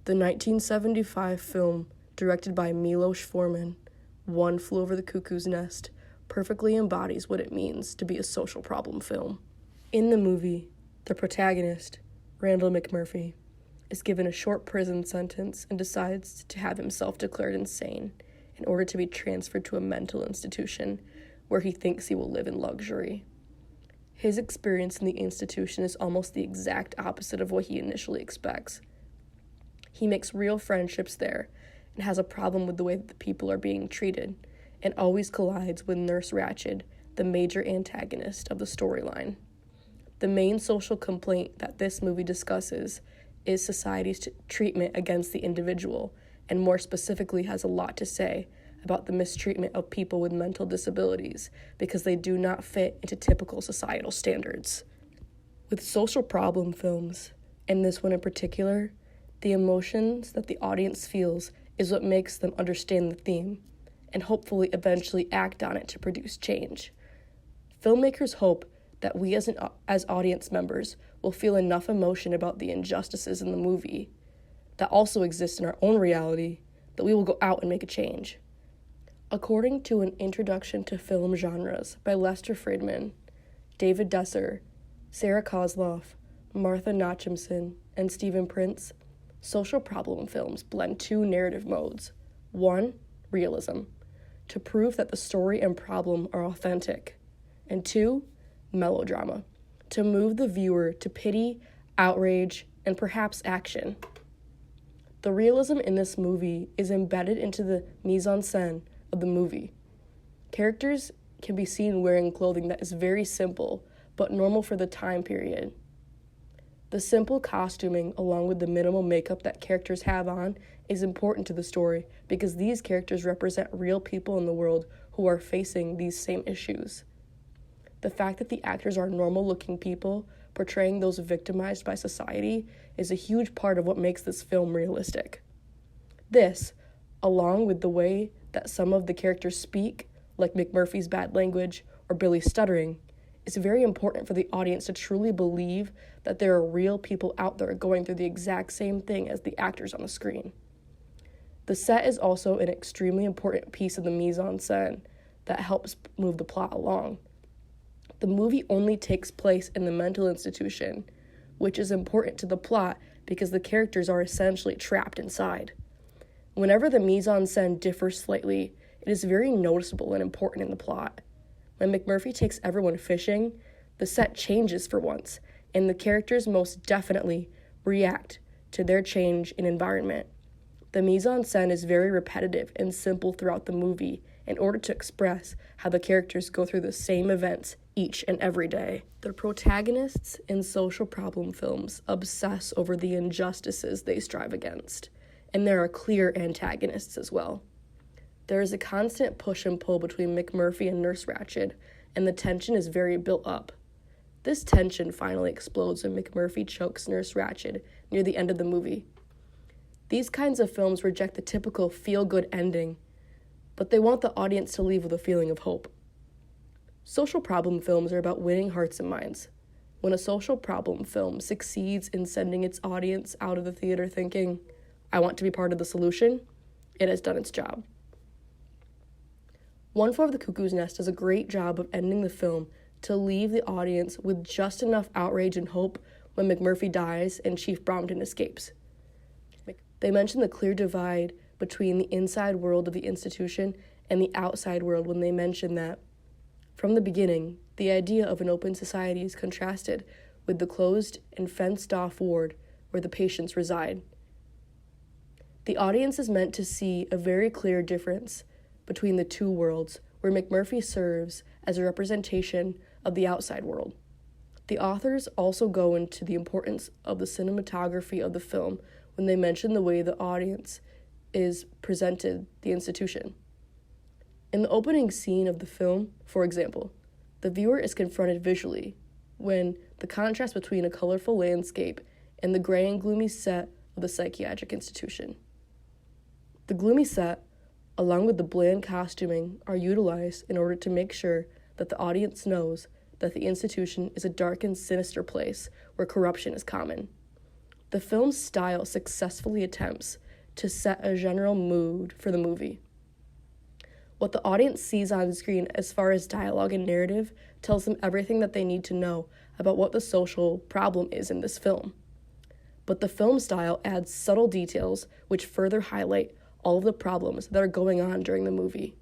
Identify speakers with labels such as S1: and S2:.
S1: The 1975 film, directed by Milos Forman, One Flew Over the Cuckoo's Nest, perfectly embodies what it means to be a social problem film. In the movie, the protagonist, Randall McMurphy, is given a short prison sentence and decides to have himself declared insane in order to be transferred to a mental institution where he thinks he will live in luxury. His experience in the institution is almost the exact opposite of what he initially expects. He makes real friendships there and has a problem with the way that the people are being treated, and always collides with Nurse Ratched, the major antagonist of the storyline. The main social complaint that this movie discusses is society's treatment against the individual, and more specifically has a lot to say about the mistreatment of people with mental disabilities because they do not fit into typical societal standards. With social problem films, and this one in particular, the emotions that the audience feels is what makes them understand the theme, and hopefully eventually act on it to produce change. Filmmakers hope that we as audience members will feel enough emotion about the injustices in the movie that also exist in our own reality that we will go out and make a change. According to an Introduction to Film Genres by Lester Friedman, David Desser, Sarah Kozloff, Martha Nachemson, and Stephen Prince, social problem films blend two narrative modes. One, realism, to prove that the story and problem are authentic. And two, melodrama, to move the viewer to pity, outrage, and perhaps action. The realism in this movie is embedded into the mise-en-scène of the movie. Characters can be seen wearing clothing that is very simple, but normal for the time period. The simple costuming, along with the minimal makeup that characters have on, is important to the story because these characters represent real people in the world who are facing these same issues. The fact that the actors are normal-looking people portraying those victimized by society is a huge part of what makes this film realistic. This, along with the way that some of the characters speak, like McMurphy's bad language or Billy's stuttering, is very important for the audience to truly believe that there are real people out there going through the exact same thing as the actors on the screen. The set is also an extremely important piece of the mise-en-scène that helps move the plot along. The movie only takes place in the mental institution, which is important to the plot because the characters are essentially trapped inside. Whenever the mise-en-scène differs slightly, it is very noticeable and important in the plot. When McMurphy takes everyone fishing, the set changes for once, and the characters most definitely react to their change in environment. The mise-en-scène is very repetitive and simple throughout the movie in order to express how the characters go through the same events each and every day. The protagonists in social problem films obsess over the injustices they strive against, and there are clear antagonists as well. There is a constant push and pull between McMurphy and Nurse Ratched, and the tension is very built up. This tension finally explodes when McMurphy chokes Nurse Ratched near the end of the movie. These kinds of films reject the typical feel-good ending, but they want the audience to leave with a feeling of hope. Social problem films are about winning hearts and minds. When a social problem film succeeds in sending its audience out of the theater thinking, I want to be part of the solution, it has done its job. One Flew Over the Cuckoo's Nest does a great job of ending the film to leave the audience with just enough outrage and hope when McMurphy dies and Chief Brompton escapes. They mention the clear divide between the inside world of the institution and the outside world when they mention that, from the beginning, the idea of an open society is contrasted with the closed and fenced-off ward where the patients reside. The audience is meant to see a very clear difference between the two worlds, where McMurphy serves as a representation of the outside world. The authors also go into the importance of the cinematography of the film when they mention the way the audience is presented the institution. In the opening scene of the film, for example, the viewer is confronted visually when the contrast between a colorful landscape and the gray and gloomy set of the psychiatric institution. The gloomy set, along with the bland costuming, are utilized in order to make sure that the audience knows that the institution is a dark and sinister place where corruption is common. The film's style successfully attempts to set a general mood for the movie. What the audience sees on screen as far as dialogue and narrative tells them everything that they need to know about what the social problem is in this film. But the film style adds subtle details which further highlight all of the problems that are going on during the movie.